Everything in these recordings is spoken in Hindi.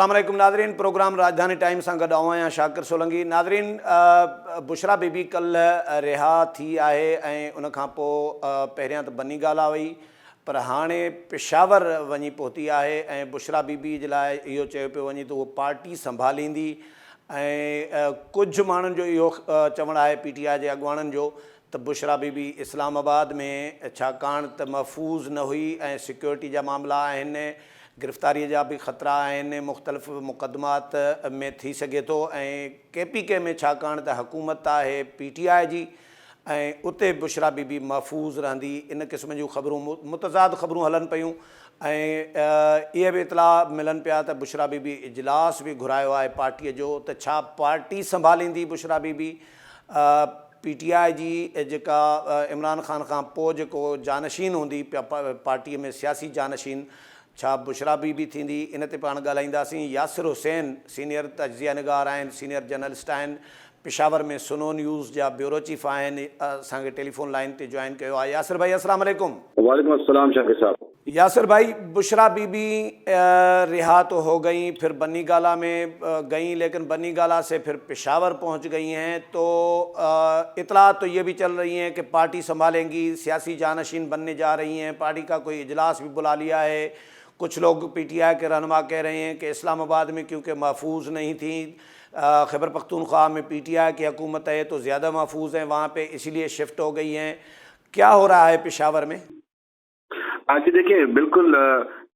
अस्सलाम वालेकुम नाज़रीन, प्रोग्राम राजधानी टाइम सां गॾु आहियां शाकिर सोलंकी। नाज़रीन, बुशरा बीबी कल्ह रिहा थी आहे ऐं उन खां पोइ पहिरियां त बनी ॻाल्हि वई, पर हाणे पेशावर वञी पहुती आहे ऐं बुशरा बीबी जे लाइ इहो चयो पियो वञे त उहो पार्टी संभालींदी ऐं कुझु माण्हुनि जो इहो चवणु आहे PTI जे अॻुवाणनि जो त बुशरा बीबी इस्लामाबाद में छाकाणि त महफ़ूज़ न हुई ऐं सिक्योरिटी जा मामला आहिनि, गिरफ़्तारीअ जा बि ख़तरा आहिनि, मुख़्तलिफ़ मुक़दमात में थी सघे थो ऐं KPK में छाकाणि त हुकूमत आहे PTI जी ऐं उते बुशरा बीबी महफ़ूज़ रहंदी। इन क़िस्म जूं ख़बरूं मुतज़ाद ख़बरूं हलनि पियूं ऐं इहे बि इतलाह मिलनि पिया त बुशरा बीबी इजलास बि घुरायो आहे पार्टीअ जो, त छा पार्टी संभालींदी बुशरा बीबी। PTI जी जेका इमरान ख़ान खां पोइ जेको जानशीन हूंदी पार्टीअ में सियासी जानशीन, छा बुशरा बीबी थींदी, इन ते पाण ॻाल्हाईंदासीं। यासिर हुसैन सीनियर तजिज़िया निगार आहिनि, सीनियर जर्नलिस्ट आहिनि, पेशावर में सुनो न्यूज़ जा ब्यूरो चीफ आहिनि, असांखे टेलीफोन लाइन ते जॉइन कयो आहे। यासिर भाई अस्सलाम वालेकुम। वालेकुम अस्सलाम शाकिर साहब। यासिर भाई, बुशरा बीबी रिहा तो हो गई, फिर बनी गाला में गई, लेकिन बनी गाला से फिर पेशावर पहुंच गई हैं, तो इतला तो ये भी चल रही हैं कि पार्टी संभालेंगी, सियासी जानशीन बनने जा रही हैं, पार्टी का कोई इजलास भी बुला लिया है। कुछ लोग PTI के रहनुमा कह रहे हैं कि इस्लामाबाद में क्योंकि महफूज नहीं थी, खैबर पख्तूनख्वा में PTI की हुकूमत है तो ज़्यादा महफूज हैं वहाँ पे, इसीलिए शिफ्ट हो गई हैं। क्या हो रहा है पेशावर में? जी देखिए, बिल्कुल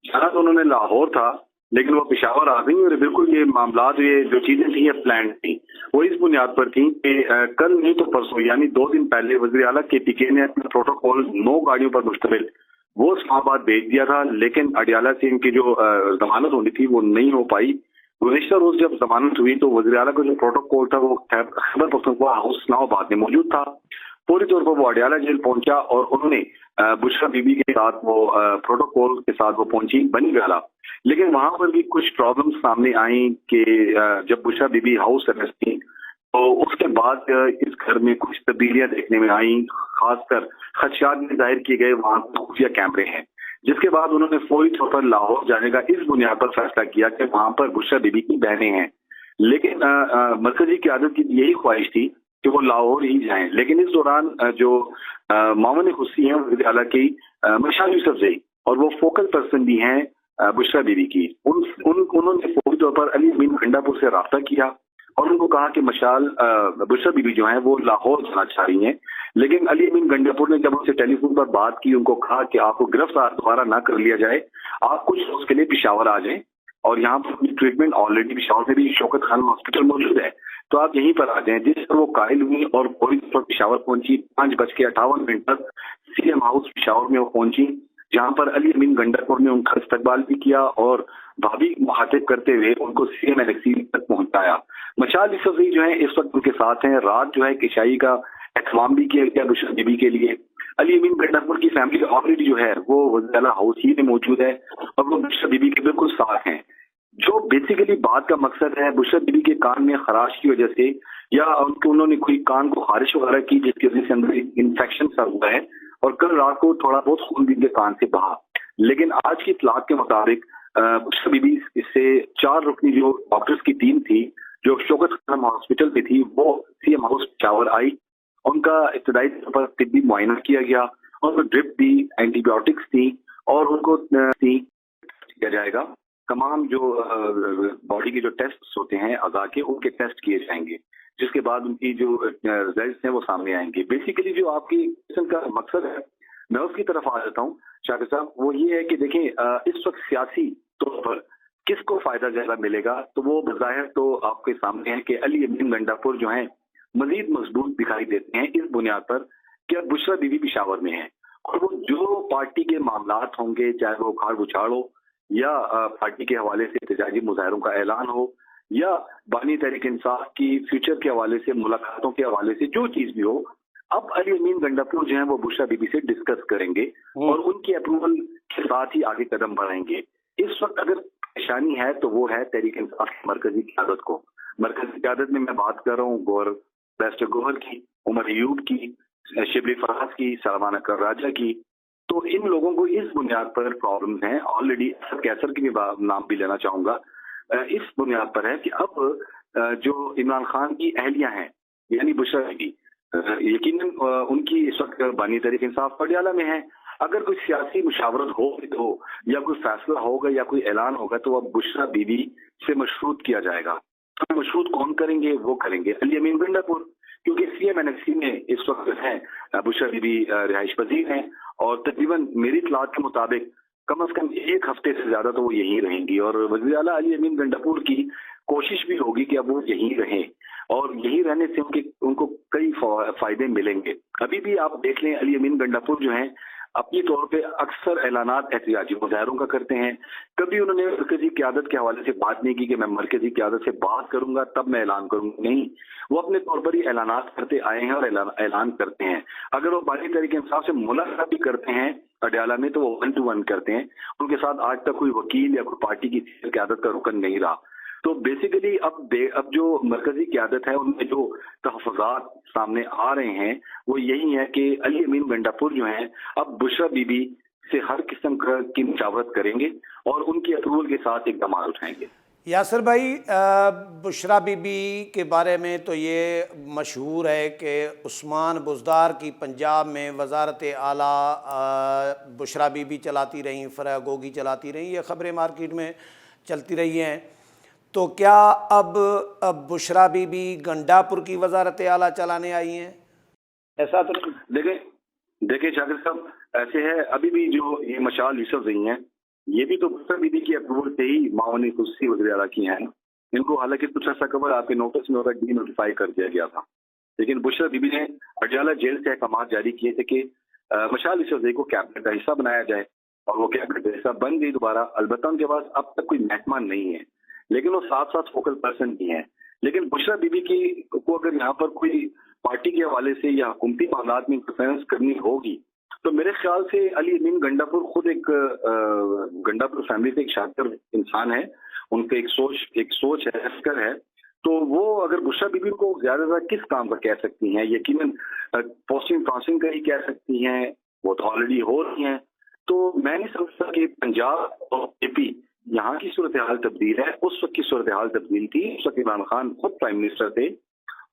जाना तो उन्होंने लाहौर था, लेकिन वो पेशावर आ गई और बिल्कुल ये मामला, ये जो चीजें थी ये प्लान थी। वो इस बुनियाद पर थी कि कल नहीं तो परसों, यानी 2 दिन पहले वज़ीर आला KPK ने अपना प्रोटोकॉल 9 गाड़ियों पर मुश्तमिल वो इस्लामाबाद भेज दिया था, लेकिन अडियाला से इनकी जो जमानत होनी थी वो नहीं हो पाई। गुज़िश्ता रोज जब जमानत हुई तो वज़ीर आला का जो प्रोटोकॉल था वो खैबर पख्तूनख्वा हाउस इस्लामाबाद में मौजूद था। पूरी तौर पर वो अडियाला जेल पहुंचा और उन्होंने बुशरा बीबी के साथ वो प्रोटोकॉल के साथ वो पहुंची बनी गाला। लेकिन वहां पर भी कुछ प्रॉब्लम्स सामने आई कि जब बुशरा बीबी हाउस अरेस्ट थी तो उसके बाद इस घर में कुछ तब्दीलियां देखने में आई, खासकर खदशात में जाहिर किए गए वहां खुफिया कैमरे हैं, जिसके बाद उन्होंने फौरी तौर पर लाहौर जाने का इस बुनियाद पर फैसला किया कि वहां पर बुशरा बीबी की बहनें हैं। लेकिन मरकजी क़यादत की यही ख्वाहिश थी कि वो लाहौर ही जाएं, लेकिन इस दौरान जो मामून खुशी हैं वज़ीर आला की मशाल यूसुफजई, और वो फोकल पर्सन भी हैं बुशरा बीबी की, उन्होंने फौरी तौर पर अली अमीन गंडापुर से रब्ता किया और उनको कहा कि मशाल बुशरा बीबी जो है वो लाहौर जाना चाह रही हैं। लेकिन अली अमीन गंडापुर ने जब उनसे टेलीफोन पर बात की, उनको कहा कि आपको गिरफ्तार दोबारा ना कर लिया जाए, आप कुछ रोज के लिए पेशावर आ जाएं और यहाँ पर ट्रीटमेंट ऑलरेडी पेशावर में भी शौकत खान हॉस्पिटल मौजूद है, तो आप यहीं पर आ जाएं। जिस पर वो कायल हुई और फौरी तौर पर पेशावर पहुंची। 5:58 तक CM हाउस पेशावर में वो पहुंची, जहां पर अली अमीन गंडापुर ने उनका इस्तकबाल भी किया और भाभी मुखातिब करते हुए उनको CM एलेक्सी तक पहुंचाया। मशाल यूसुफजई जो है इस वक्त उनके साथ हैं। रात जो है किशाई का एहतमाम भी किया गया बुशरा बीबी के लिए। अली अमीन गंडापुर की फैमिली ऑलरेडी जो है वो वज़ीर आला हाउस ही में मौजूद है और वो बुशरा बीबी के बिल्कुल साथ हैं। जो बेसिकली बात का मकसद है, बुशरा बीबी के कान में खराश की वजह से या उन्होंने कोई कान को खारिश वगैरह की जिसकी वजह से अंदर इन्फेक्शन सा हुआ है और कल रात को थोड़ा बहुत खून भी इनके कान से बहा। लेकिन आज की इत्तलात के मुताबिक बुशरा बीबी इससे 4 रुकनी जो डॉक्टर्स की टीम थी जो शौकत खान हॉस्पिटल में थी, वो CM हाउस पेशावर आई। उनका इब्तदाई तौर पर तिब्बी मुआयना किया गया, उनको ड्रिप दी, एंटीबायोटिक्स थी और उनको किया जाएगा। तमाम जो बॉडी के जो टेस्ट होते हैं अज़ा के, उनके टेस्ट किए जाएंगे, जिसके बाद उनकी जो रिजल्ट्स हैं वो सामने आएंगे। बेसिकली जो आपकी का मकसद है, मैं उसकी तरफ आ जाता हूँ शाकिर साहब, वो ये है कि देखें इस वक्त सियासी तौर पर किसको फायदा ज्यादा मिलेगा, तो वो बज़ाहिर तो आपके सामने है कि अली अमीन गंडापुर जो है मजीद मजबूत दिखाई देते हैं इस बुनियाद पर कि बुशरा बीबी पेशावर में है और वो जो पार्टी के मामलात होंगे, चाहे वो उखाड़ बुछाड़ हो या पार्टी के हवाले से एहतजाजी मुजाहरों का ऐलान हो या बानी तहरीक इंसाफ की फ्यूचर के हवाले से, मुलाकातों के हवाले से, जो चीज भी हो, अब अली अमीन गंडापुर जो है वो बुशरा बीबी से डिस्कस करेंगे और उनकी अप्रूवल के साथ ही आगे कदम बढ़ाएंगे। इस वक्त अगर परेशानी है तो वो है तहरीक इंसाफ की मरकजी क़यादत को। मरकजी क़यादत में मैं बात कर रहा हूँ बैरिस्टर गौहर की, उमर अयूब की, शिबली फराज की, सलमान अकर राजा की। तो इन लोगों को इस बुनियाद पर प्रॉब्लम है। ऑलरेडी असद कैसर की भी नाम भी लेना चाहूंगा। इस बुनियाद पर है कि अब जो इमरान खान की अहलियां हैं, यानी बुशरा बीबी, यकीनन उनकी इस वक्त बानी तहरीक इंसाफ पटियाला में है। अगर कोई सियासी मुशावरत होगी तो या कोई फैसला होगा या कोई ऐलान होगा तो अब बुशरा बीबी से मशरूत किया जाएगा। तो मशरूत कौन करेंगे? वो करेंगे अली अमीन गंडापुर, क्योंकि CMNXC में इस वक्त है बुशरा बीबी रिहाइश पजीर हैं और तकरीबन मेरी इतलात के मुताबिक कम से कम एक हफ्ते से ज्यादा तो वो यहीं रहेंगी और वज़ीर आला अली अमीन गंडापुर की कोशिश भी होगी कि अब वो यहीं रहें और यहीं रहने से उनको कई फायदे मिलेंगे। अभी भी आप देख लें, अली अमीन गंडापुर जो हैं अपनी तौर पे अक्सर ऐलानात एहतिजाजी मुजाहरों का करते हैं। कभी उन्होंने मरकजी क़यादत के हवाले से बात नहीं की कि मैं मरकजी क़यादत से बात करूंगा तब मैं ऐलान करूंगा, नहीं, वो अपने तौर पर ही ऐलानात करते आए हैं और ऐलान करते हैं। अगर वो बानी तहरीक इंसाफ से मुलाकात भी करते हैं अडयाला में तो वो 1 to 1 करते हैं। उनके साथ आज तक कोई वकील या कोई पार्टी की क़यादत का रुकन नहीं रहा। तो बेसिकली अब जो मरकजी क़यादत है उनमें जो तहफ़्फ़ुज़ात सामने आ रहे हैं वो यही है कि अली अमीन गंडापुर जो हैं अब बुशरा बीबी से हर किस्म की मुशावरत करेंगे और उनकी अप्रूवल के साथ इक़दाम उठाएंगे। यासिर भाई, बुशरा बीबी के बारे में तो ये मशहूर है कि उस्मान बुज़दार की पंजाब में वज़ारत आला बुशरा बीबी चलाती रहीं, फ़रह गोगी चलाती रहीं, ये ख़बरें मार्केट में चलती रही हैं। तो क्या अब बुशरा बीबी गंडापुर की वज़ारत आला चलाने आई हैं? ऐसा तो देखें शाकिर साहब, ऐसे है अभी भी जो ये मशाल यूसुफ रही हैं ये भी तो बुशरा बीबी की अप्रूवल से ही मामूनी खुशी वज़ीर आला की हैं। इनको हालांकि कुछ अर्सा कबल आपके नोटिस में डी नोटिफाई कर दिया गया था, लेकिन बुशरा बीबी ने अडयाला जेल से अहकाम जारी किए थे कि मशाल यूसुफ को कैबिनेट का हिस्सा बनाया जाए और वो कैबिनेट का हिस्सा बन गई दोबारा। अलबत्ता उनके पास अब तक कोई मेहमान नहीं है, लेकिन वो साथ साथ फोकल पर्सन भी हैं। लेकिन बुशरा बीबी को अगर यहाँ पर कोई पार्टी के हवाले से या हुकूमती मामलात में इंटरफेरेंस करनी होगी तो मेरे ख्याल से अली अमीन गंडापुर खुद एक गंडापुर फैमिली से एक शातिर इंसान है, उनके एक सोच है, फिक्र है। तो वो अगर बुशरा बीबी को ज्यादा किस काम का कह सकती हैं? यकीनन पोस्टिंग ट्रांसिंग का ही कह सकती हैं, वो तो ऑलरेडी हो रही हैं। तो मैं नहीं समझता कि पंजाब और AP यहाँ की सूरत हाल तब्दील है। उस वक्त की सूरत हाल तब्दील थी, उस वक्त इमरान खान खुद प्राइम मिनिस्टर थे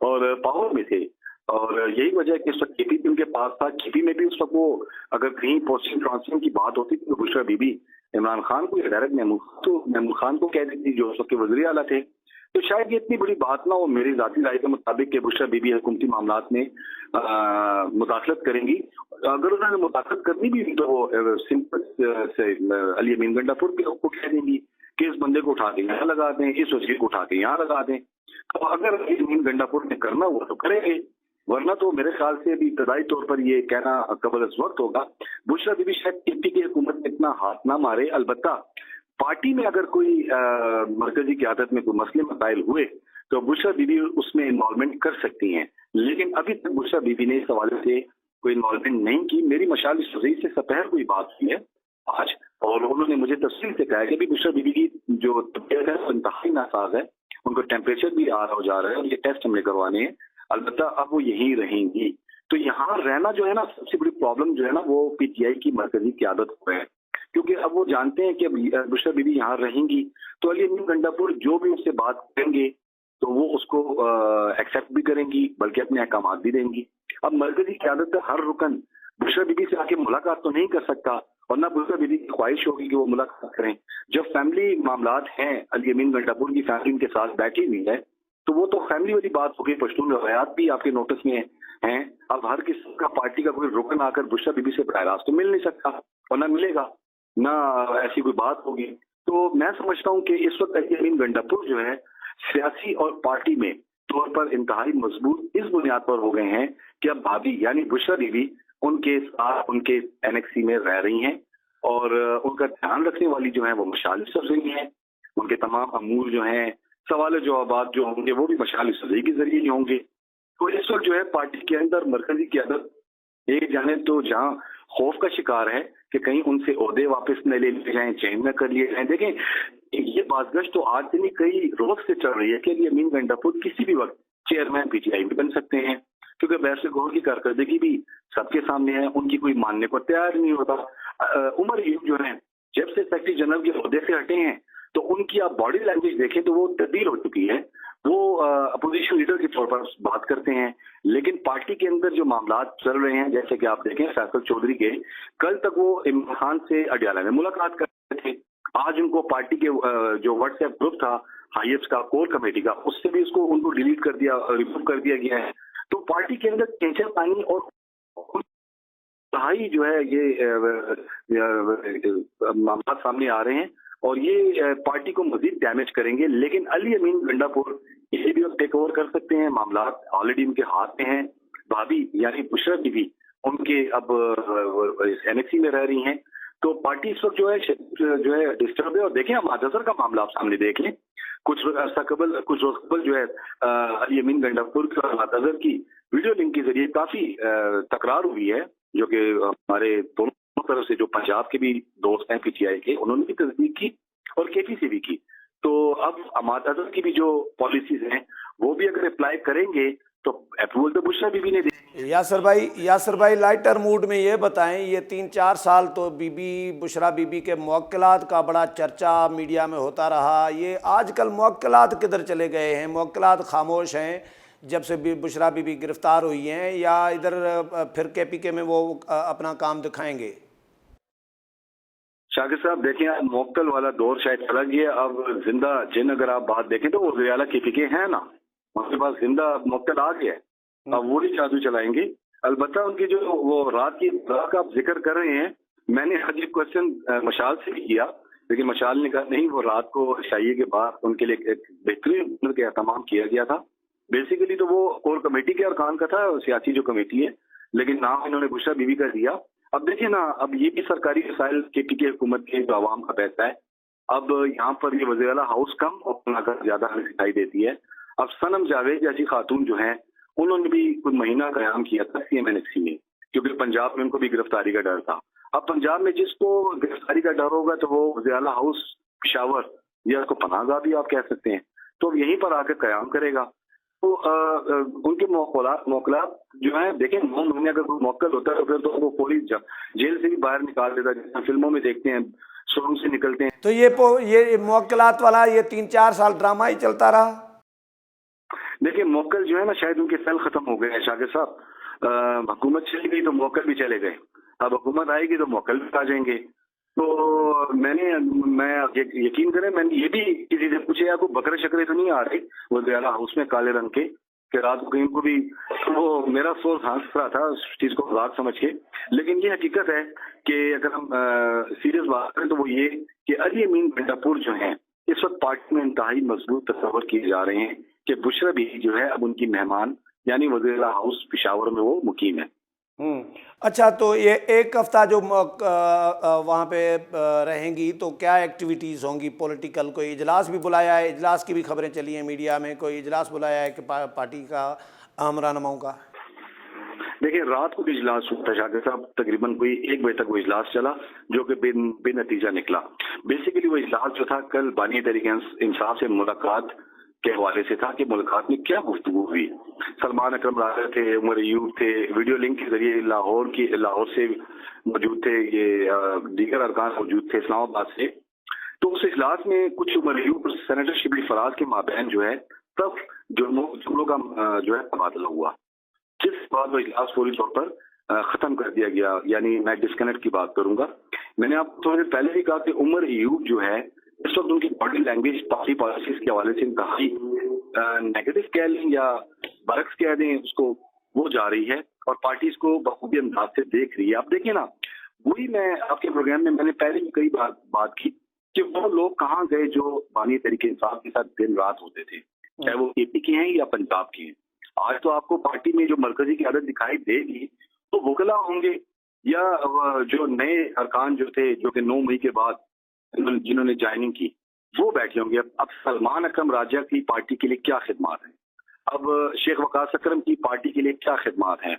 और पावर में थे और यही वजह है कि उस वक्त KP भी उनके पास था। KP में भी उस वक्त वो अगर कहीं पोस्टिंग ट्रांसफर की बात होती थी तो बुशरा बीबी इमरान खान को या डायरेक्ट महमूद खान को कह देती जो उस वक्त के वज़ीर आला थे। तो शायद ये इतनी बड़ी बात ना हो मेरी ज़ाती राय के मुताबिक कि बुशरा बीबी हुकूमती मामलात में मुदाखलत करेंगी। अगर उन्होंने मुदाखलत करनी भी तो वो सिंपल से अली अमीन गंडापुर को कह देंगी कि इस बंदे को उठा के यहाँ लगा दें, इस वज़ीर को उठा के यहाँ लगा दें। तो अगर अली अमीन गंडापुर ने करना हुआ तो करेंगे, वरना तो मेरे ख्याल से अभी इब्तदाई तौर पर ये कहना कबल अज़ वक्त होगा। बुशरा बीबी शायद KP की हुकूमत में इतना हाथ ना मारे। अलबत्ता पार्टी में अगर कोई मरकजी क़यादत में कोई मसले मसाइल हुए तो बुशरा बीबी उसमें इन्वॉल्वमेंट कर सकती हैं, लेकिन अभी तक बुशरा बीबी ने इस हवाले से कोई इन्वॉल्वमेंट नहीं की। मेरी मशाल यूसुफ से सपहर कोई बात हुई है आज और उन्होंने मुझे तफसील से कहा कि बुशरा बीबी की जो तबीयत है वो इंतहाई नासाज है, उनको टेम्परेचर भी आ रहा हो जा रहा है और ये टेस्ट हमने करवाने हैं। अलबत्ता अब वो यहीं रहेंगी। तो यहाँ रहना जो है ना, सबसे बड़ी प्रॉब्लम जो है ना वो PTI की मरकजी क़यादत को है, क्योंकि अब वो जानते हैं कि अब बुशरा बीबी यहाँ रहेंगी तो अली अमीन गंडापुर जो भी उससे बात करेंगे तो वो उसको एक्सेप्ट भी करेंगी, बल्कि अपने अहकाम भी देंगी। अब मरकजी क़यादत का हर रुकन बुशरा बीबी से आके मुलाकात तो नहीं कर सकता और ना बुशरा बीबी की ख्वाहिश होगी कि वो मुलाकात करें। जब फैमिली मामलात हैं, अली अमीन गंडापुर की फैमिली उनके साथ बैठी हुई है तो वो तो फैमिली वाली बात होगी। पश्तून रवायात भी आपके नोटिस में हैं। अब हर किसी का पार्टी का कोई रुकन आकर बुशरा बीबी से बराह रास्त तो मिल नहीं सकता और ना मिलेगा, ना ऐसी कोई बात होगी। तो मैं समझता हूँ कि इस वक्त अली अमीन गंडापुर जो है सियासी और पार्टी में तौर पर इंतहाई मजबूत इस बुनियाद पर हो गए हैं कि अब भाभी यानी बुशरा बीबी उनके साथ उनके NXC में रह रही हैं और उनका ध्यान रखने वाली जो है वो मशाल यूसुफ रही हैं। उनके तमाम अमूर जो हैं, सवाल जवाबात जो होंगे वो भी मशाल यूसुफ के जरिए ही होंगे। तो इस वक्त जो है पार्टी के अंदर मरकजी क़यादत एक जाने तो जहां खौफ का शिकार है कि कहीं उनसे ओहदे वापस न ले लिए जाएं, चेंज न कर लिए जाएं। देखें ये बातगश तो आज से नहीं कई रोज से चल रही है कि अली अमीन गंडापुर किसी भी वक्त चेयरमैन PTI भी बन सकते हैं, क्योंकि वैसे गौर की कारकर्दगी भी सबके सामने है, उनकी कोई मानने को तैयार नहीं होता। उमर यूब जो है जब से सेक्रेटरी जनरल के ओहदे से हटे हैं तो उनकी आप बॉडी लैंग्वेज देखें तो वो तब्दील हो चुकी है। वो अपोजिशन लीडर के तौर पर बात करते हैं, लेकिन पार्टी के अंदर जो मामला चल रहे हैं, जैसे कि आप देखें फैसल चौधरी के, कल तक वो इमरान खान से अडियाला में मुलाकात कर रहे थे। आज उनको पार्टी के जो व्हाट्सएप ग्रुप था हाईएफ्स का, कोर कमेटी का, उससे भी उनको डिलीट कर दिया, रिमूव कर दिया गया है। तो पार्टी के अंदर टेंशन पानी और जो है ये मामला सामने आ रहे हैं और ये पार्टी को मजीद डैमेज करेंगे। लेकिन अली अमीन गंडापुर इसे भी अब टेक ओवर कर सकते हैं, मामला ऑलरेडी उनके हाथ में हैं। भाभी यानी बुशरा बीबी उनके अब एनेक्सी में रह रही हैं, तो पार्टी इस वक्त जो है डिस्टर्ब है। और देखें हम अजहर का मामला आप सामने देख लें, कुछ रोज कबल जो है अली अमीन गंडापुर और अजहर की वीडियो लिंक के जरिए काफी तकरार हुई है, जो कि हमारे दोनों तरफ से जो पंजाब के भी दोस्त हैं पीटीआई के, उन्होंने भी तस्दीक की और केपीसी भी की। तो अब अमाद अजहर की भी जो पॉलिसीज हैं वो भी अगर अप्लाई करेंगे तो अप्रूवल तो बुशरा बीबी ने दी। यासर भाई लाइटर मूड में ये बताएं, ये 3-4 साल तो बुशरा बीबी के मुवक्किलात का बड़ा चर्चा मीडिया में होता रहा। ये आजकल मुवक्किलात किधर चले गए हैं? मुवक्किलात खामोश हैं जब से बुशरा बीबी गिरफ्तार हुई हैं, या इधर फिर केपीके में वो अपना काम दिखाएंगे? शाकिर साहब देखें, मुवक्किल वाला दौर शायद चला गया। अब जिंदा जिन अगर आप बात देखें तो वो ज़ियाला केपीके हैं ना, उनके पास जिंदा मुवक्किल आ गया है, अब वो ही जादू चलाएंगे। अलबत्ता उनकी जो वो रात का आप जिक्र कर रहे हैं, मैंने आज एक क्वेश्चन मशाल से भी किया, लेकिन मशाल ने कहा नहीं, वो रात को शाइए के बाद उनके लिए एक बेहतरीन एहतमाम किया गया था। बेसिकली तो वो कोर कमेटी के अरकान का था, सियासी जो कमेटी है, लेकिन नाम इन्होंने बुशरा बीबी का दिया। अब देखिए ना, अब ये भी सरकारी वसाइल केपीके हुकूमत के जो आवाम का पैसा है। अब यहाँ पर ये वज़ीर आला हाउस कम और मुलाकात ज्यादा हमें दिखाई देती है। अब सनम जावेद जैसी खातून जो है, उन्होंने भी कुछ महीना कयाम किया था CMNXC में, क्योंकि पंजाब में उनको भी गिरफ्तारी का डर था। अब पंजाब में जिसको गिरफ्तारी का डर होगा तो वो वज़ीर आला हाउस पेशावर या उसको पनाहगाह भी आप कह सकते हैं, तो यहीं पर आकर कयाम करेगा। तो उनके मौकलात जो है, देखें 9 महीने अगर कोई मौकल होता है तो फिर तो वो पुलिस जेल से भी बाहर निकाल देता है, जैसे फिल्मों में देखते हैं शुरू से निकलते हैं। तो ये मौकलात वाला ये 3-4 साल ड्रामा ही चलता रहा। देखिए मौकल जो है ना, शायद उनके सेल खत्म हो गए हैं शाकिर साहब। हुकूमत चली गई तो मौकल भी चले गए, अब हुकूमत आएगी तो मौकल भी आ जाएंगे। तो मैं यकीन करें, मैंने ये भी किसी से पूछे, आपको बकरे शकरे तो नहीं आ रहे वो ज़ियाला हाउस में काले रंग के, कि रात को कहीं को भी, वो मेरा सोर्स हंस रहा था उस चीज को मजाक समझ के। लेकिन ये हकीकत है कि अगर हम सीरियस बात करें तो वो ये कि अली अमीन गंडापुर जो है इस वक्त पार्टी में इंतहाई मजबूत तस्वर किए जा रहे हैं कि बुशरा बीबी जो है अब उनकी मेहमान यानी वज़ीर आला हाउस पेशावर में वो मुकीम है। अच्छा, तो ये एक हफ्ता जो वहाँ पे रहेंगी तो क्या एक्टिविटीज़ होंगी पॉलिटिकल? कोई इजलास भी बुलाया है? इजलास की भी खबरें चली हैं मीडिया में, कोई इजलास बुलाया है कि पार्टी का अहम रहनुमाओं का? देखिए रात को इजलास हुआ था शाकिर साहब, तकरीबन कोई 1 बजे तक वो इजलास चला, जो कि बेनतीजा निकला। बेसिकली वो इजलास जो था कल बानी तहरीक इंसाफ से मुलाकात के हवाले से था कि मुलाकात में क्या गुफ्तगू हुई। सलमान अकरम राजा थे, उमर अयूब थे, वीडियो लिंक के जरिए लाहौर से मौजूद थे, ये दीगर अरकान मौजूद थे इस्लामाबाद से। तो उस इजलास में कुछ उमर अयूब और सेनेटर शिबली फराज के माबैन जो है तब जुमलों का जो है तबादला हुआ, जिस बाद वो इजलास पूरी तौर पर खत्म कर दिया गया। यानी मैं डिस्कनेक्ट की बात करूंगा। मैंने आपको थोड़ी देर पहले भी कहा कि उमर अयूब जो है इस वक्त उनकी बॉडी लैंग्वेज पार्टी पॉलिसीज के हवाले से इंतहाई नेगेटिव कह लें या बरक्स कह दें उसको, वो जा रही है और पार्टी इसको बखूबी अंदाज से देख रही है। आप देखिए ना, वही मैं आपके प्रोग्राम में मैंने पहले भी कई बार बात की कि वो लोग कहाँ गए जो बानी तहरीक इंसाफ के साथ दिन रात होते थे, चाहे वो केपी के हैं या पंजाब के हैं। आज तो आपको पार्टी में जो मरकजी क़यादत दिखाई देगी तो वकला होंगे या जो नए अरकान जो थे, जो कि 9 मई के बाद जिन्होंने ज्वाइनिंग की, वो बैठे होंगे। अब सलमान अकरम राजा की पार्टी के लिए क्या खिदमात है, अब शेख वकास अकरम की पार्टी के लिए क्या खिदमात है,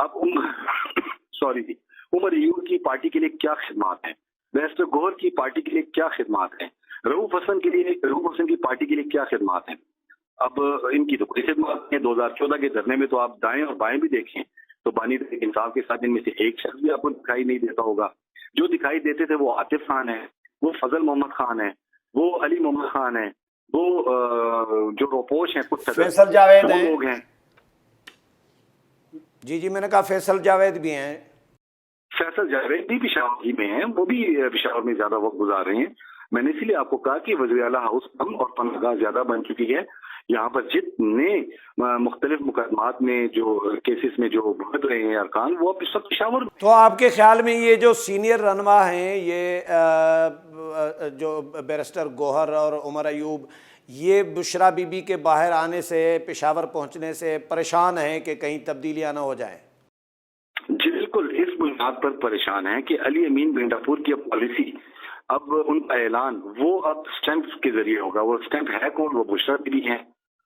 अब उमर अयूब की पार्टी के लिए क्या खिदमात है, बैरिस्टर गौहर की पार्टी के लिए क्या खिदमात है, रऊफ हसन की पार्टी के लिए क्या खिदमात है। अब इनकी तो कोई खिदमत है। 2014 के धरने में तो आप दाएं और बाएं भी देखें तो बानी तहरीक इंसाफ के साथ इनमें से एक शख्स भी आपको दिखाई नहीं देता होगा। जो दिखाई देते थे वो आतिफ खान है, वो फजल मोहम्मद खान है, वो अली मोहम्मद खान है, वो जो रोपोश हैं कुछ सदर, फैसल जावेद वो हैं। लोग हैं। जी जी, मैंने कहा फैसल जावेद भी हैं। फैसल जावेद भी पेशावर ही में हैं, वो भी पेशावर में ज्यादा वक्त गुजार रहे हैं। मैंने इसीलिए आपको कहा कि वज़ीर आला हाउस कम और पनाहगाह ज्यादा बन चुकी है। यहाँ पर जितने मुख्तलिफ मुकदमात में जो केसेस में जो भुगत रहे हैं अरकान, वो अब सब पेशावर। तो आपके ख्याल में ये जो सीनियर रहनुमा हैं, ये जो बैरिस्टर गौहर और उमर अयूब, ये बुशरा बीबी के बाहर आने से, पेशावर पहुंचने से परेशान हैं कि कहीं तब्दीलियां ना हो जाएं? जी बिल्कुल, इस बुनियाद पर परेशान है कि अली अमीन गंडापुर की पॉलिसी, अब उनका ऐलान वो अब स्टैंप के जरिए होगा। वो स्टैंप है कौन? वो बुशरा बीबी हैं।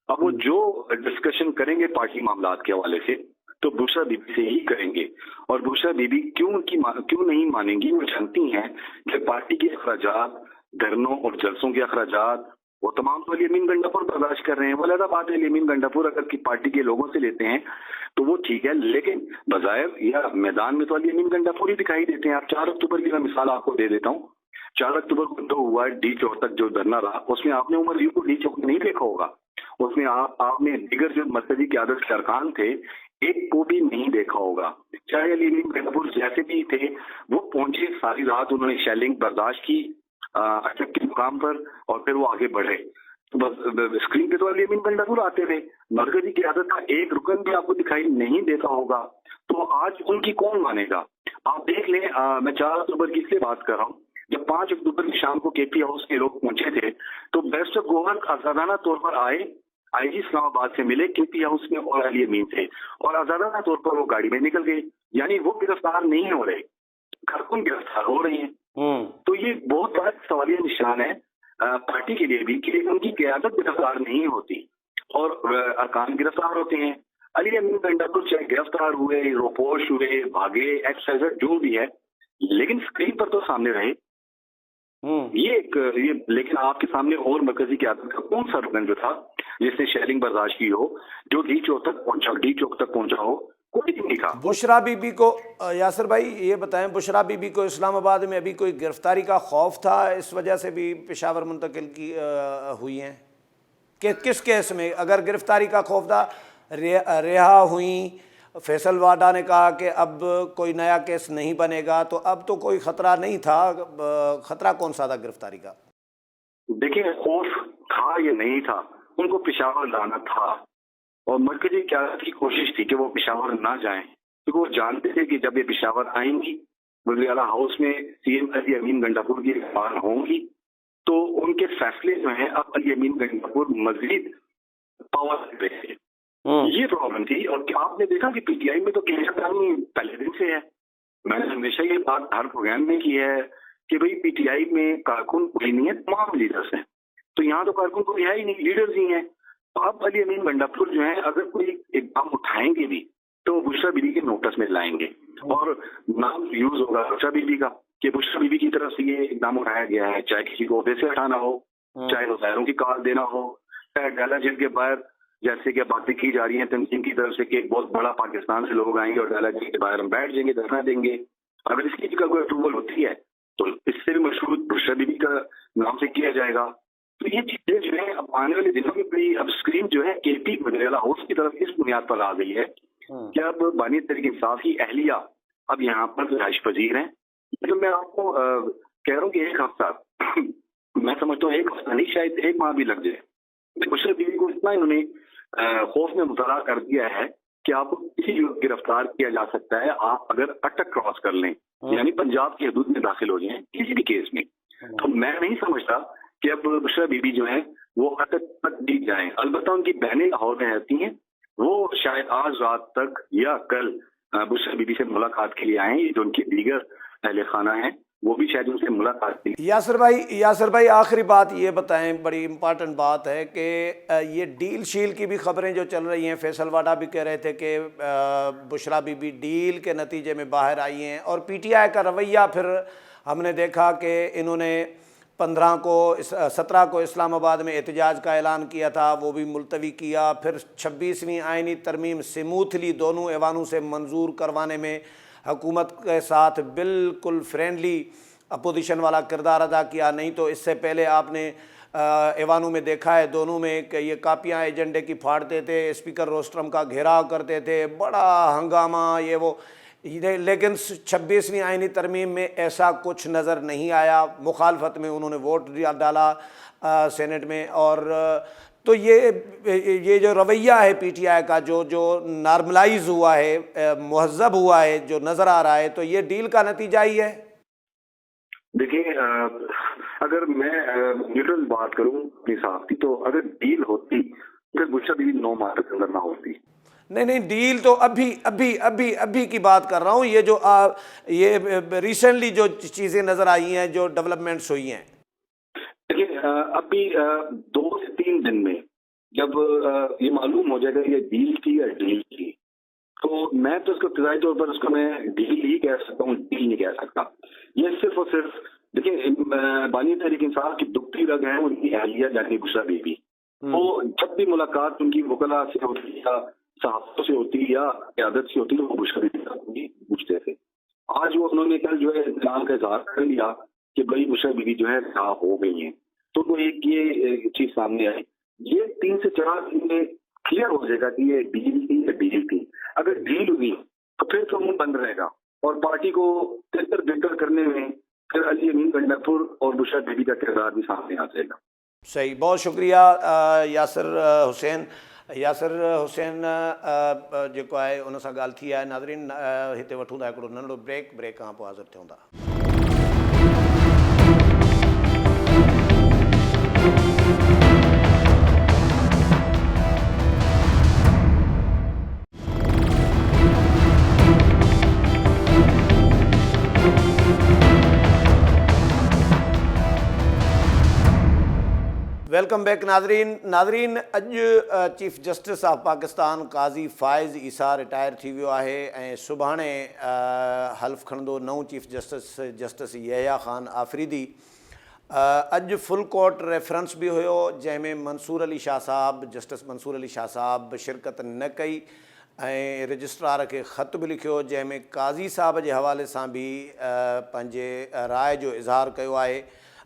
अब वो जो डिस्कशन करेंगे पार्टी मामलात के हवाले से, तो बुशरा बीबी से ही करेंगे। और बुशरा बीबी क्यों नहीं मानेंगी? वो जानती हैं कि पार्टी के अखराजात, धरनों और जलसों के अखराजात, वो तमाम तो अली अमीन गंडापुर बर्दाश्त कर रहे हैं। वो अलग बात है, अली अमीन गंडापुर अगर की पार्टी के लोगों से लेते हैं तो वो ठीक है, लेकिन बजायर या मैदान में तो अली अमीन गंडापुर ही दिखाई देते हैं। आप 4 अक्टूबर की मैं मिसाल आपको दे देता हूँ। 4 अक्टूबर को जो हुआ डी चौक तक जो धरना रहा, उसमें आपने उमर अयूब को डी चौक में नहीं देखा होगा। उसमें आपने दिगर जो मरकजी क़यादत के अरकान थे, एक को भी नहीं देखा होगा। चाहे अली अमीन गंडापुर जैसे भी थे, वो पहुंचे, सारी रात उन्होंने शेलिंग बर्दाश्त की अटक के मुकाम पर, और फिर वो आगे बढ़े। तो बस स्क्रीन पे तो अली अमीन गंडापुर आते थे, मरकजी क़यादत का एक रुकन भी आपको दिखाई नहीं देता होगा। तो आज उनकी कौन मानेगा? आप देख लें, मैं 4 अक्टूबर की इसलिए बात कर रहा हूँ, जब 5 अक्टूबर की शाम को केपी हाउस के लोग पहुंचे थे, तो बैरिस्टर गौहर आजादाना तौर पर आए, आईजी इस्लामाबाद से मिले केपी हाउस में और अली अमीन से, और आजादाना तौर पर वो गाड़ी में निकल गए। यानी वो गिरफ्तार नहीं हो रहे, कारकुन गिरफ्तार हो रही हैं। तो ये बहुत बड़ा सवालिया निशान है पार्टी के लिए भी कि उनकी क़यादत गिरफ्तार नहीं होती और अरकान गिरफ्तार होते हैं। अली अमीन गंडापुर चाहे गिरफ्तार हुए, रोपोश हुए, भागे, एक्सरसाइज जो भी है, लेकिन स्क्रीन पर तो सामने रहे। ये लेकिन आपके सामने और मरकजी क़यादत का कौन सा रुकन जो था जिसने शेयरिंग बर्दाश्त की हो, जो डी चौक तक पहुंचा हो? कोई नहीं था। बुशरा बीबी को, यासिर भाई ये बताएं, बुशरा बीबी को इस्लामाबाद में अभी कोई गिरफ्तारी का खौफ था, इस वजह से भी पेशावर मुंतकिल की हुई हैं कि किस केस में? अगर गिरफ्तारी का खौफ था, रिहा हुई, फैसल वाडा ने कहा कि अब कोई नया केस नहीं बनेगा, तो अब तो कोई खतरा नहीं था। खतरा कौन सा था गिरफ्तारी का? देखिए, खौफ था या नहीं था, उनको पेशावर लाना था, और मरकजी क़यादत की कोशिश थी कि वो पेशावर ना जाएं, क्योंकि वो जानते थे कि जब ये पेशावर आएंगी, वज़ीर आला हाउस में सीएम अली अमीन गंडापुर की ज़बान होंगी, तो उनके फैसले जो हैं अब अली अमीन गंडापुर मजीद पावर पे है। ये प्रॉब्लम थी। और क्या आपने देखा कि पीटीआई में तो कहनी पहले दिन से है। मैंने हमेशा ये बात हर प्रोग्राम में की है कि भाई पीटीआई में कारकुन कोई नहीं है, तमाम लीडर्स हैं। तो यहाँ तो कारकुन कोई है ही नहीं, लीडर्स ही हैं। तो अब अली अमीन गंडापुर जो है, अगर कोई इकदाम उठाएंगे भी तो बुशरा बीबी के नोटिस में लाएंगे, और नाम यूज होगा बुशरा बीबी का कि बुशरा बीबी की तरफ से ये इकदाम उठाया गया है, चाहे किसी को ओहदे से हटाना हो, चाहे वज़ायरों की कॉल देना हो, चाहे डाला जेल के बाहर जैसे कि बातें की जा रही हैं तंजीम की तरफ से कि एक बहुत बड़ा पाकिस्तान से लोग आएंगे और डाला जेल के बाहर हम बैठ जाएंगे, धरना देंगे। अगर इसकी का कोई अप्रूवल होती है तो इससे भी मशहूर बुशरा बीबी का नाम से किया जाएगा। तो ये चीजें जो है अब आने वाले दिनों में बड़ी, अब स्क्रीन जो है केपी वज़ीर आला हाउस की तरफ इस बुनियाद पर आ गई है कि अब बानी तहरीक इंसाफ की अहलिया अब यहाँ पर रिहाइश पजीर है। तो मैं आपको कह रहा हूँ कि एक हफ्ता मैं समझता हूँ, एक हफ्ता नहीं, शायद 1 माह भी लग जाए। बुशरा बीबी को इतना इन्होंने खौफ में मुबतला कर दिया है कि आपको किसी भी गिरफ्तार किया जा सकता है, आप अगर अटक क्रॉस कर लें, यानी पंजाब की हदूद में दाखिल हो जाएं किसी भी केस में। तो मैं नहीं समझता कि अब बुशरा बीबी जो है वो अटक तक भी जाएं। अलबत्ता उनकी बहनें लाहौर में रहती हैं, वो शायद आज रात तक या कल बुशरा बीबी से मुलाकात के लिए आए, जो उनकी दीगर अहले खाना है वो भी शायद उनसे मुलाकात की। यासिर भाई आखिरी बात ये बताएं, बड़ी इम्पॉर्टेंट बात है कि ये डील शील की भी खबरें जो चल रही हैं, फैसल वाडा भी कह रहे थे कि बुशरा बीबी डील के नतीजे में बाहर आई हैं, और पीटीआई का रवैया फिर हमने देखा कि इन्होंने 17 को इस्लामाबाद में एहतजाज का ऐलान किया था, वो भी मुलतवी किया। फिर 26वीं आइनी तरमीम स्मूथली दोनों ऐवानों से मंजूर करवाने में हुकूमत के साथ बिल्कुल फ्रेंडली अपोजिशन वाला किरदार अदा किया। नहीं तो इससे पहले आपने एवानू में देखा है, दोनों में कि ये कापियाँ एजेंडे की फाड़ते थे, स्पीकर रोस्ट्रम का घेराव करते थे, बड़ा हंगामा ये वो। लेकिन 26वीं आईनी तरमीम में ऐसा कुछ नज़र नहीं आया। मुखालफत में उन्होंने वोट डाला सेनेट में। और तो ये जो रवैया है पीटीआई का, जो नॉर्मलाइज हुआ है, मुहज़्ज़ब हुआ है, जो नज़र आ रहा है, तो ये डील का नतीजा ही है। देखिए, अगर मैं न्यूट्रल बात करूं अपनी साफ की, तो अगर डील होती फिर बुशरा बीबी 9 माह के अंदर ना होती। नहीं, डील तो अभी अभी अभी अभी की बात कर रहा हूँ। ये जो ये रिसेंटली जो चीज़ें नज़र आई हैं, जो डेवलपमेंट्स हुई हैं। देखिए, अभी 2 से 3 दिन में जब ये मालूम हो जाएगा ये डील थी या डील थी, तो मैं तो इसको इब्तदाई तौर पर उसको मैं डील ही कह सकता हूँ, डील नहीं कह सकता। ये सिर्फ और सिर्फ देखिए, बानी तहरीक इंसाफ की दुखती रग है उनकी अहलिया यानी बुशरा बीबी। तो जब भी मुलाकात उनकी वकला से होती या सहाफ़ियों से होती या क़यादत से होती, तो वो बुशरा बीबी पूछते थे। आज वो उन्होंने कल जो है इत्मीनान का इजहार कर लिया कि भाई बुशरा बीबी जो है रिहा हो गई हैं। तो वो एक ये चीज सामने आई। ये 3 से 4 दिन में क्लियर हो जाएगा कि ये डील थी या डील थी। अगर डील हुई तो फिर तो मुंह बंद रहेगा और पार्टी को तितर बितर करने में फिर अली अमीन गंडापुर और बुशरा बीबी का किरदार भी सामने आ जाएगा। सही, बहुत शुक्रिया यासिर हुसैन। यासिर हुसैन जेको आहे उन सां ॻाल्हि थी आहे। नाज़रीन, हिते वठूं था हिकिड़ो नंढो ब्रेक खां पोइ हाज़िर थियूं था। वेलकम बैक नाज़रीन। अॼु chief justice of Pakistan Qazi Faez Isa retire थी वियो आहे ऐं सुभाणे हल्फ़ खणंदो नओं चीफ जस्टिस यहया ख़ान आफ़रीदी। अॼु फुल कोर्ट रेफरेंस बि हुयो, जंहिंमें मंसूर अली शाह साहब, जस्टिस मंसूर अली शाह साहब शिरकत न कई ऐं रजिस्ट्रार खे ख़त बि लिखियो, जंहिंमें काज़ी साहब जे हवाले सां बि पंहिंजे राय जो इज़हार कयो आहे।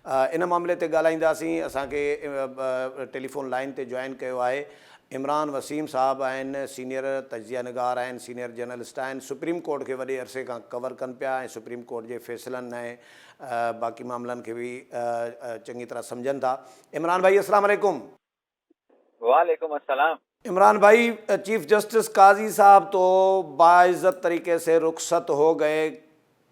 इन मामले ते ॻाल्हाईंदासीं। असांखे टेलीफोन लाइन ते जॉइन कयो आहे इमरान वसीम साहब आहिनि, सीनियर तजिया निगार आहिनि, सीनियर जर्नलिस्ट आहिनि, सुप्रीम कोर्ट खे वॾे अरसे खां कवर कनि पिया ऐं सुप्रीम कोर्ट जे फ़ैसिलनि ऐं बाक़ी मामलनि खे बि चङी तरह सम्झनि था। इमरान भाई, अस्सलाम वालेकुम। वालेकुम अस्सलाम। इमरान भाई, चीफ जस्टिस काजी साहब तो बाइज़्ज़त तरीके से रुखसत हो गए,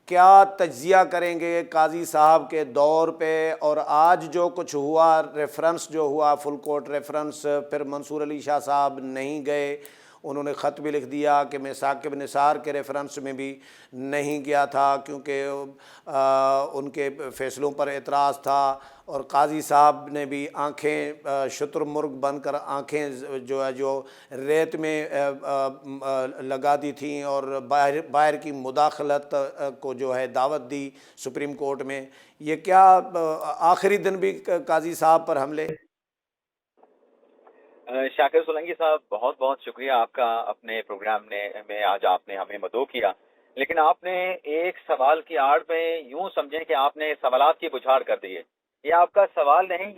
क्या तज्जिया करेंगे काजी साहब के दौर पे? और आज जो कुछ हुआ, रेफरेंस जो हुआ फुल कोर्ट रेफरेंस, फिर मंसूर अली शाह साहब नहीं गए, उन्होंने ख़त भी लिख दिया कि मैं साकिब निसार के रेफरेंस में भी नहीं गया था क्योंकि उनके फ़ैसलों पर एतराज़ था। और काजी साहब ने भी आंखें शुतुरमुर्ग बनकर आंखें जो है जो रेत में लगा दी थी और बाहर की मुदाखलत को जो है दावत दी सुप्रीम कोर्ट में। ये क्या आखिरी दिन भी काजी साहब पर हमले? शाकिर सोलंकी साहब, बहुत बहुत शुक्रिया आपका अपने प्रोग्राम में आज आपने हमें मदऊ किया। लेकिन आपने एक सवाल की आड़ में यूं समझे कि आपने सवालात की बुछाड़ कर दी है। ये आपका सवाल नहीं,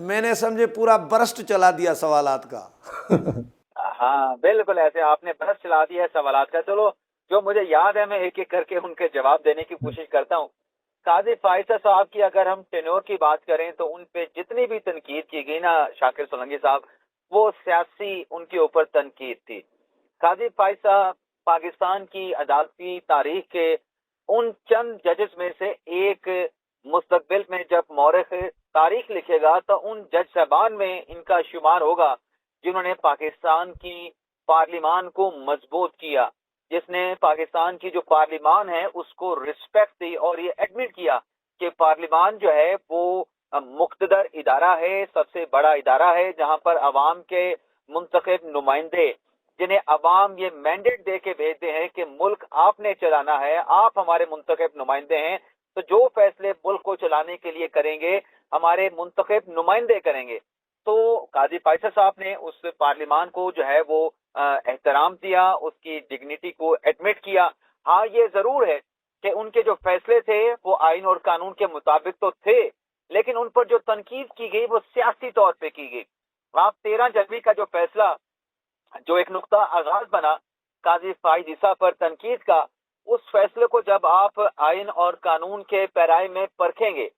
मैंने समझे पूरा बरस्ट चला दिया सवालात का। हाँ बिल्कुल, ऐसे आपने बरस्ट चला दिया है सवालात का। चलो, जो मुझे याद है मैं एक एक करके उनके जवाब देने की कोशिश करता हूँ। काजी फ़ाइज़ साहब की अगर हम टेन्योर की बात करें तो उन पे जितनी भी तनकीद की गई ना शाकिर सोलंकी साहब, वो सियासी उनके ऊपर तनकीद थी। काजी फ़ाइज़ साहब पाकिस्तान की अदालती तारीख के उन चंद जजेस में से एक, मुस्तकबिल में जब मौरख तारीख लिखेगा तो उन जज साहबान में इनका शुमार होगा जिन्होंने पाकिस्तान की पार्लिमान को मजबूत किया, जिसने पाकिस्तान की जो पार्लिमान है उसको रिस्पेक्ट दी और ये एडमिट किया कि पार्लिमान जो है वो मुख्तदर इदारा है, सबसे बड़ा इदारा है, जहां पर अवाम के मुंतखब नुमाइंदे, जिन्हें अवाम ये मैंडेट दे के भेजते हैं कि मुल्क आपने चलाना है, आप हमारे मुंतखब नुमाइंदे हैं, तो जो फैसले मुल्क को चलाने के लिए करेंगे हमारे मुंतखब नुमाइंदे करेंगे। तो काजी फ़ाइज़ साहब ने उस पार्लिमान को जो है वो एहतराम दिया, उसकी डिग्निटी को एडमिट किया। हाँ, ये जरूर है कि उनके उनके जो फैसले थे वो आइन और कानून के मुताबिक तो थे, लेकिन उन पर जो तनकीद की गई वो सियासी तौर पे की गई। आप 13 जनवरी का जो फैसला, जो एक नुक्ता आगाज बना काजी फाइज ईसा पर तनकीद का, उस फैसले को जब आप आइन और कानून के पैराए में परखेंगे,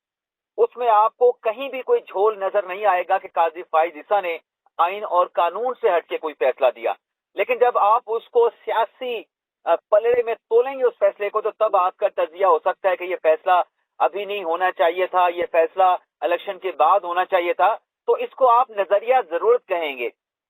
उसमें आपको कहीं भी कोई झोल नजर नहीं आएगा कि काजी फाइज ईसा ने आइन और कानून से हटके कोई फैसला दिया। लेकिन जब आप उसको सियासी पलड़े में तोलेंगे उस फैसले को, तो तब आपका तजिया हो सकता है कि ये फैसला अभी नहीं होना चाहिए था, ये फैसला इलेक्शन के बाद होना चाहिए था। तो इसको आप नजरिया जरूरत कहेंगे।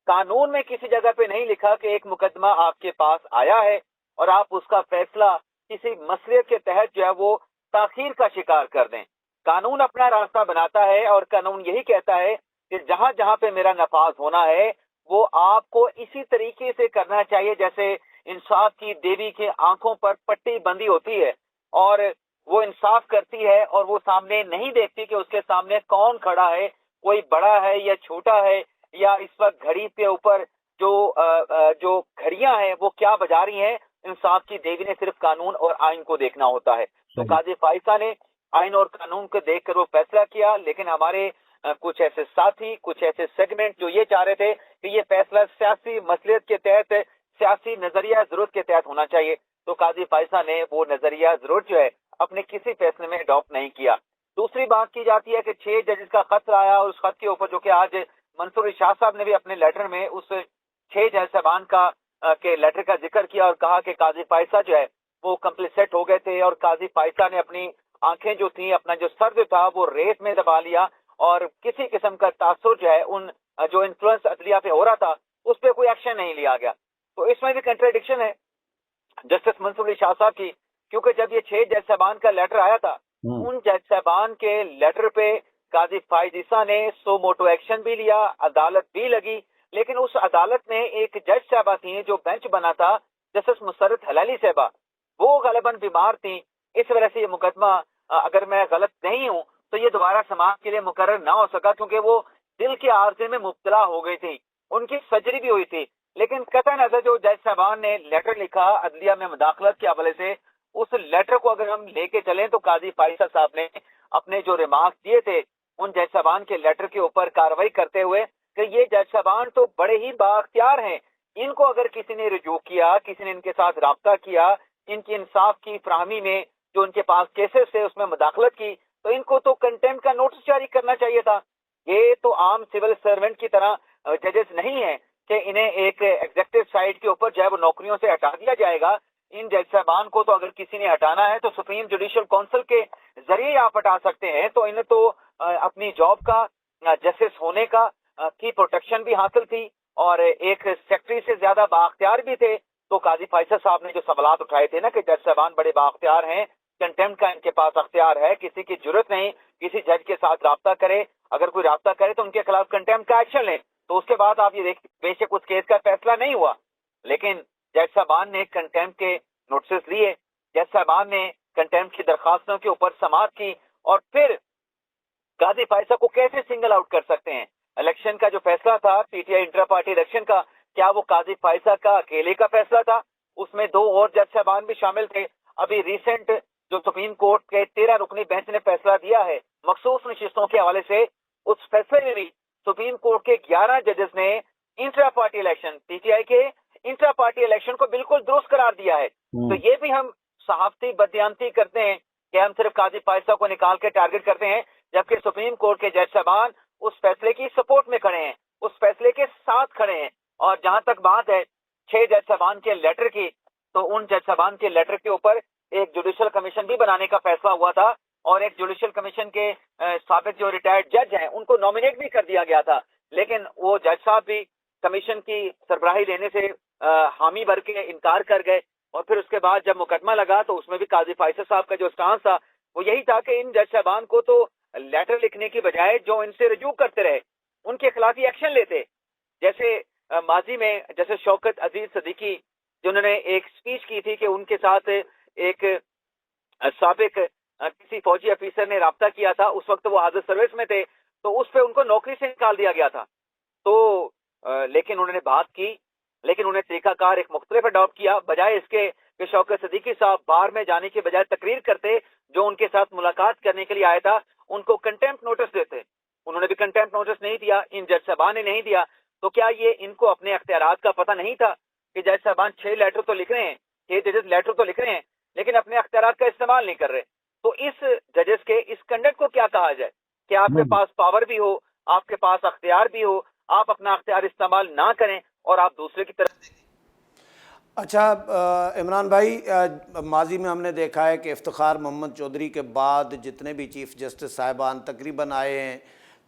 कानून में किसी जगह पे नहीं लिखा कि एक मुकदमा आपके पास आया है और आप उसका फैसला किसी मसले के तहत जो है वो ताखीर का शिकार कर दें। कानून अपना रास्ता बनाता है और कानून यही कहता है कि जहां जहां पे मेरा नफाज होना है वो आपको इसी तरीके से करना चाहिए जैसे इंसाफ की देवी के आंखों पर पट्टी बंधी होती है और वो इंसाफ करती है और वो सामने नहीं देखती कि उसके सामने कौन खड़ा है, कोई बड़ा है या छोटा है, या इस वक्त घड़ी के ऊपर जो घड़ियां हैं वो क्या बजा रही हैं। इंसाफ की देवी ने सिर्फ कानून और आइन को देखना होता है। तो काजी फाइसा ने आइन और कानून को देखकर वो फैसला किया, लेकिन हमारे कुछ ऐसे साथी, कुछ ऐसे सेगमेंट जो ये चाह रहे थे कि ये फैसला सियासी मसलियत के तहत, सियासी नजरिया जरूरत के तहत होना चाहिए, तो काजी फाइसा ने वो नजरिया जरूरत जो है अपने किसी फैसले में अडॉप्ट नहीं किया। दूसरी बात की जाती है कि 6 जजेस का खत आया और उस खत के ऊपर जो कि आज मंसूर शाह साहब ने भी अपने लेटर में उस 6 जज साहबान का के लेटर का जिक्र किया और कहा कि काजी फाइसा जो है वो कंप्लिसेट हो गए थे और काजी फाइसा ने अपनी आंखें जो थी, अपना जो सर जो था वो रेत में दबा लिया और किसी किस्म का तासुर जो है उन जो इन्फ्लुएंस अदलिया पे हो रहा था उस पर कोई एक्शन नहीं लिया गया। तो इसमें भी कंट्राडिक्शन है जस्टिस मंसूर शाह साहब की, क्योंकि जब ये 6 जज साहबान का लेटर आया था, उन जज साहबान के लेटर पे काजी फाइज ईसा ने सो मोटो एक्शन भी लिया, अदालत भी लगी, लेकिन उस अदालत में एक जज साहबा थी जो बेंच बना था, जस्टिस मुसर्रत हलाली साहबा, वो गलबन बीमार थी। इस वजह से ये मुकदमा, अगर मैं गलत नहीं हूं तो ये दोबारा समाज के लिए मुकर्रर ना हो सका, क्योंकि वो दिल के आर्जे में मुब्तला हो गई थी, उनकी सर्जरी भी हुई थी। लेकिन कतई नजर जो जज साहबान ने लेटर लिखा अदलिया में मुदाखलत के हवाले से, उस लेटर को अगर हम लेके चलें तो काजी फाइसा साहब ने अपने जो रिमार्क्स दिए थे उन जज साहबान के लेटर के ऊपर कार्रवाई करते हुए कि ये जज साहबान तो बड़े ही बाख्तियार हैं, इनको अगर किसी ने रुजू किया, किसी ने इनके साथ राब्ता किया, इनकी इंसाफ की फराहमी में जो इनके पास केसेस थे उसमें मुदाखलत की, तो इनको तो कंटेम्प्ट का नोटिस जारी करना चाहिए था। ये तो आम सिविल सर्वेंट की तरह जजेस नहीं है कि इन्हें एक एग्जेक्टिव साइड के ऊपर जो है वो नौकरियों से हटा दिया जाएगा। इन जज साहबान को तो अगर किसी ने हटाना है तो सुप्रीम जुडिशियल काउंसिल के जरिए आप हटा सकते हैं। तो इन्हें तो अपनी जॉब का, जस्टिस होने का की प्रोटेक्शन भी हासिल थी और एक सेक्रेटरी से ज्यादा बाख्तियार भी थे। तो काजी फाइसा साहब ने जो सवालात उठाए थे ना कि जज साहबान बड़े बाख्तियार हैं, कंटेम्प्ट का इनके पास अख्तियार है, किसी की जरूरत नहीं किसी जज के साथ राब्ता करे, अगर कोई राब्ता करे तो उनके खिलाफ कंटेम्प्ट का एक्शन लें। तो उसके बाद आप ये देख, बेशक उस केस का फैसला नहीं हुआ, लेकिन जज साहबान ने कंटेम्प्ट के नोटिस लिए, जज साहबान ने कंटेम्प्ट की दरखास्तों के ऊपर समाअत की और फिर काजी फाइसा को कैसे सिंगल आउट कर सकते हैं। इलेक्शन का जो फैसला था पीटीआई इंट्रा पार्टी इलेक्शन का, क्या वो काजी फाइसा का अकेले का फैसला था? उसमें 2 और जज साहबान भी शामिल थे। अभी रिसेंट जो सुप्रीम कोर्ट के 13 रुकनी बेंच ने फैसला दिया है मखसूस नशिस्तों के हवाले से, उस फैसले में भी सुप्रीम कोर्ट के 11 जजेस ने इंट्रा पार्टी इलेक्शन, पीटीआई के इंट्रा पार्टी इलेक्शन को बिल्कुल दुरुस्त करार दिया है। तो ये भी हम सहाफती बदयांती करते हैं कि हम सिर्फ काजी फाइसा को निकाल के टारगेट करते हैं, जबकि सुप्रीम कोर्ट के जज साहबान उस फैसले की सपोर्ट में खड़े हैं, उस फैसले के साथ खड़े हैं। और जहां तक बात है 6 जज साहबान के लेटर की, तो उन जज साहबान के लेटर के ऊपर एक जुडिशियल कमीशन भी बनाने का फैसला हुआ था और एक जुडिशियल कमीशन के साबिक जो रिटायर्ड जज हैं उनको नॉमिनेट भी कर दिया गया था, लेकिन वो जज साहब भी कमीशन की सरबराही लेने से हामी भर के इनकार कर गए। और फिर उसके बाद जब मुकदमा लगा तो उसमें भी काजी फाइसा साहब का जो स्टांस था वो यही था कि इन जज साहबान को तो लेटर लिखने की बजाय जो इनसे रजू करते रहे उनके खिलाफ ही एक्शन लेते। जैसे माजी में जैसे शौकत अजीज सदीकी जिन्होंने एक स्पीच की थी कि उनके साथ एक साबिक किसी फौजी अफीसर ने राब्ता किया था, उस वक्त वो हाजिर सर्विस में थे, तो उस पे उनको नौकरी से निकाल दिया गया था। तो लेकिन उन्होंने बात की, लेकिन उन्हें तरीकाकार एक मुख्तलिफ अडॉप्ट किया, बजाय इसके कि शौकत सिद्दीकी साहब बार में जाने के बजाय तकरीर करते, जो उनके साथ मुलाकात करने के लिए आया था उनको कंटेम्प्ट नोटिस देते। उन्होंने भी कंटेम्प्ट नोटिस नहीं दिया, इन जज साहबान ने नहीं दिया। तो क्या ये इनको अपने अख्तियारात का पता नहीं था कि जज साहबान 6 लेटर तो लिख रहे हैं, 6 जजेस लेटर तो लिख रहे हैं, लेकिन अपने अख्तियारात का इस्तेमाल नहीं कर रहे। तो इस जजेस के इस कंडक्ट को क्या कहा जाए कि आपके पास पावर भी हो, आपके पास अख्तियार भी हो, आप अपना अख्तियार इस्तेमाल ना करें और आप दूसरे की तरफ। अच्छा इमरान भाई, माजी में हमने देखा है कि इफ्तिखार मोहम्मद चौधरी के बाद जितने भी चीफ़ जस्टिस साहिबान तकरीबन आए हैं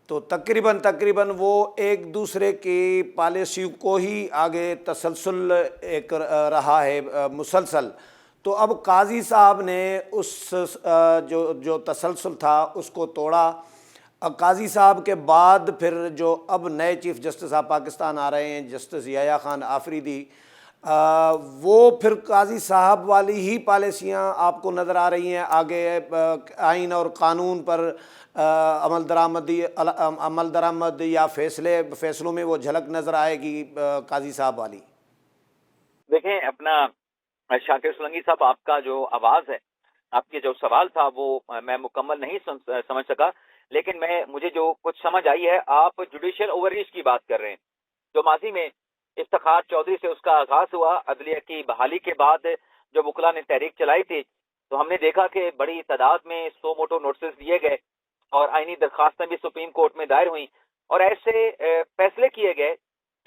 तो तकरीबन वो एक दूसरे की पॉलिसी को ही आगे तसलसल एक रहा है मुसलसल। तो अब काजी साहब ने उस जो तसलसल था उसको तोड़ा। काजी साहब के बाद फिर जो अब नए चीफ़ जस्टिस ऑफ पाकिस्तान आ रहे हैं जस्टिस याया खान आफरीदी, वो फिर काजी साहब वाली ही पॉलिसियाँ आपको नज़र आ रही हैं आगे आइन और कानून पर अमल दरामद या फैसलों में वो झलक नज़र आएगी काजी साहब वाली। देखें अपना शाकिर सोलंकी साहब, आपका जो आवाज़ है, आपके जो सवाल था वो मैं मुकम्मल नहीं समझ सका, लेकिन मुझे जो कुछ समझ आई है, आप जुडिशियल ओवररीच की बात कर रहे हैं। जो माजी में इफ्तिखार चौधरी से उसका आगाज हुआ, अदलिया की बहाली के बाद जो वकला ने तहरीक चलाई थी, तो हमने देखा कि बड़ी तादाद में 100 मोटो नोटिस दिए गए और आईनी दरखास्तें भी सुप्रीम कोर्ट में दायर हुई और ऐसे फैसले किए गए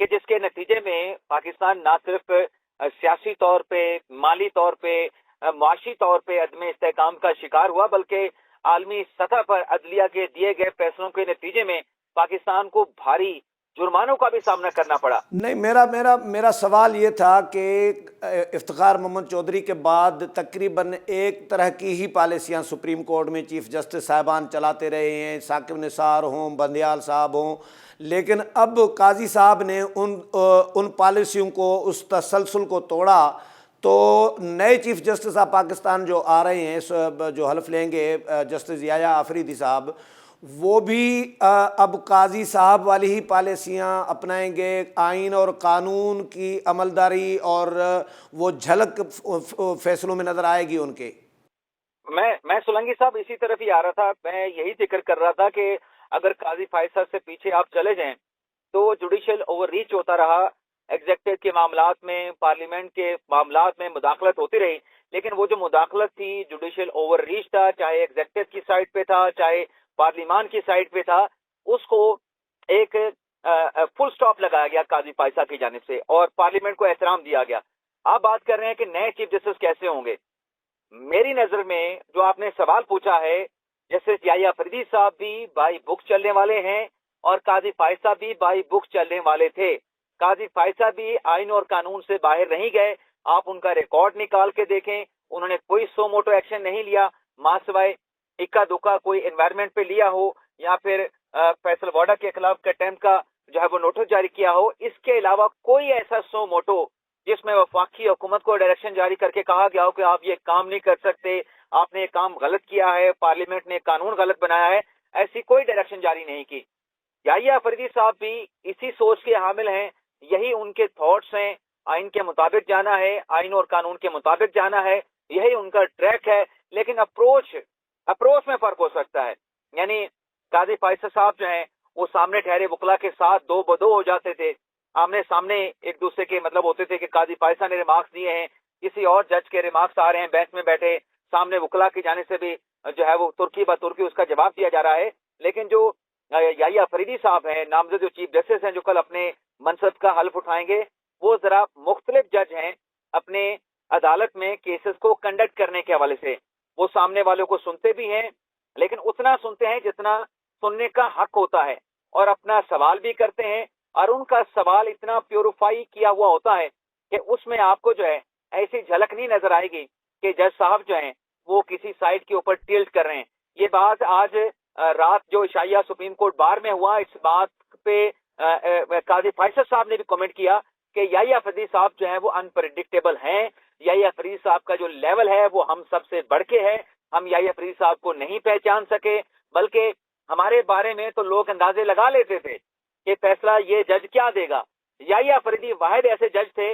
कि जिसके नतीजे में पाकिस्तान ना सिर्फ सियासी तौर पे, माली तौर पे, मुआशी तौर पे अदम इस्तेहकाम का शिकार हुआ, बल्कि आलमी सतह पर अदलिया के दिए गए फैसलों के नतीजे में पाकिस्तान को भारी जुर्मानों का भी सामना करना पड़ा। नहीं, मेरा सवाल ये था कि इफ्तिखार मोहम्मद चौधरी के बाद तकरीबन एक तरह की ही पॉलिसियाँ सुप्रीम कोर्ट में चीफ जस्टिस साहिबान चलाते रहे हैं, साकिब निसार हों, बंदियाल साहब हों, लेकिन अब काजी साहब ने उन पॉलिसियों को, उस तसलसल को तोड़ा। तो नए चीफ जस्टिस ऑफ पाकिस्तान जो आ रहे हैं, जो हल्फ लेंगे जस्टिस याया आफरीदी साहब, वो भी अब काजी साहब वाली ही पॉलिसियाँ अपनाएंगे, आइन और कानून की अमलदारी और वो झलक फैसलों में नज़र आएगी उनके। मैं सोलंकी साहब इसी तरफ ही आ रहा था, मैं यही जिक्र कर रहा था कि अगर काजी फैसला से पीछे आप चले जाएं तो जुडिशियल ओवररीच होता रहा, एग्जेक्टिव के मामलात में, पार्लियामेंट के मामलात में मुदाखलत होती रही, लेकिन वो जो मुदाखलत थी जुडिशियल ओवररीच था, चाहे एग्जेक्टिव की साइड पे था, चाहे पार्लियामान की साइड पे था, उसको एक फुल स्टॉप लगाया गया काजी फैसला की जानिब से और पार्लियामेंट को एहतराम दिया गया। आप बात कर रहे हैं कि नए चीफ जस्टिस कैसे होंगे। मेरी नजर में जो आपने सवाल पूछा है, जस्टिस याया फरीदी साहब भी बाई बुक चलने वाले हैं और काजी फैसला भी बाई बुक चलने वाले थे। काजी फैसला भी आइन और कानून से बाहर नहीं गए। आप उनका रिकॉर्ड निकाल के देखें, उन्होंने कोई सो मोटो एक्शन नहीं लिया, मासवाए इक्का दुक्का कोई एनवायरमेंट पे लिया हो या फिर फैसल वाडा के खिलाफ कंटेम्प्ट का जो है वो नोटिस जारी किया हो। इसके अलावा कोई ऐसा सो मोटो जिसमें वफाकी हुकूमत को डायरेक्शन जारी करके कहा गया हो कि आप ये काम नहीं कर सकते, आपने ये काम गलत किया है, पार्लियामेंट ने कानून गलत बनाया है, ऐसी कोई डायरेक्शन जारी नहीं की। याया फरीदी साहब भी इसी सोच के हामिल हैं, यही उनके थॉट्स हैं, आइन के मुताबिक जाना है, आइन और कानून के मुताबिक जाना है, यही उनका ट्रैक है। लेकिन अप्रोच में फर्क हो सकता है। यानी काजी फैसल साहब जो हैं वो सामने ठहरे वकला के साथ दो बदो हो जाते थे, आमने सामने एक दूसरे के मतलब होते थे कि काजी फैसल ने रिमार्क्स दिए हैं, किसी और जज के रिमार्क्स आ रहे हैं, बेंच में बैठे सामने वकला की जाने से भी जो है वो तुर्की ब तुर्की उसका जवाब दिया जा रहा है। लेकिन जो याया फरीदी साहब हैं, नामजद जो चीफ जस्टिस हैं, जो कल अपने मनसब का हल्फ उठाएंगे, वो जरा मुख्तलिफ जज हैं अपने अदालत में केसेस को कंडक्ट करने के हवाले से। वो सामने वालों को सुनते भी हैं, लेकिन उतना सुनते हैं जितना सुनने का हक होता है, और अपना सवाल भी करते हैं, और उनका सवाल इतना प्योरीफाई किया हुआ होता है कि उसमें आपको जो है ऐसी झलक नहीं नजर आएगी कि जज साहब जो हैं वो किसी साइड के ऊपर टिल्ट कर रहे हैं। ये बात आज रात जो इशाइया सुप्रीम कोर्ट बार में हुआ, इस बात पे काजी फैसल साहब ने भी कमेंट किया कि याया फरीदी साहब जो है वो अनप्रेडिक्टेबल हैं। याया फरीदी साहब का जो लेवल है वो हम सबसे बढ़ के है, हम याया फरीदी साहब को नहीं पहचान सके, बल्कि हमारे बारे में तो लोग अंदाजे लगा लेते थे कि फैसला ये जज क्या देगा। याया फरीदी वाहिद ऐसे जज थे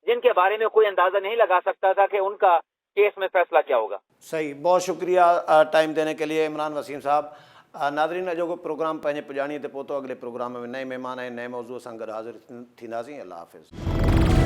जिनके बारे में कोई अंदाजा नहीं लगा सकता था कि उनका केस में फैसला क्या होगा। सही, बहुत शुक्रिया टाइम देने के लिए इमरान वसीम साहब। नादरीन, अॼोको प्रोग्राम पंहिंजे पुॼाणीअ ते पहुतो। अॻिले प्रोग्राम में नए महिमान ऐं नए मौज़ूअ सां गॾु हाज़िर थींदासीं। अल्लाह हाफ़िज़।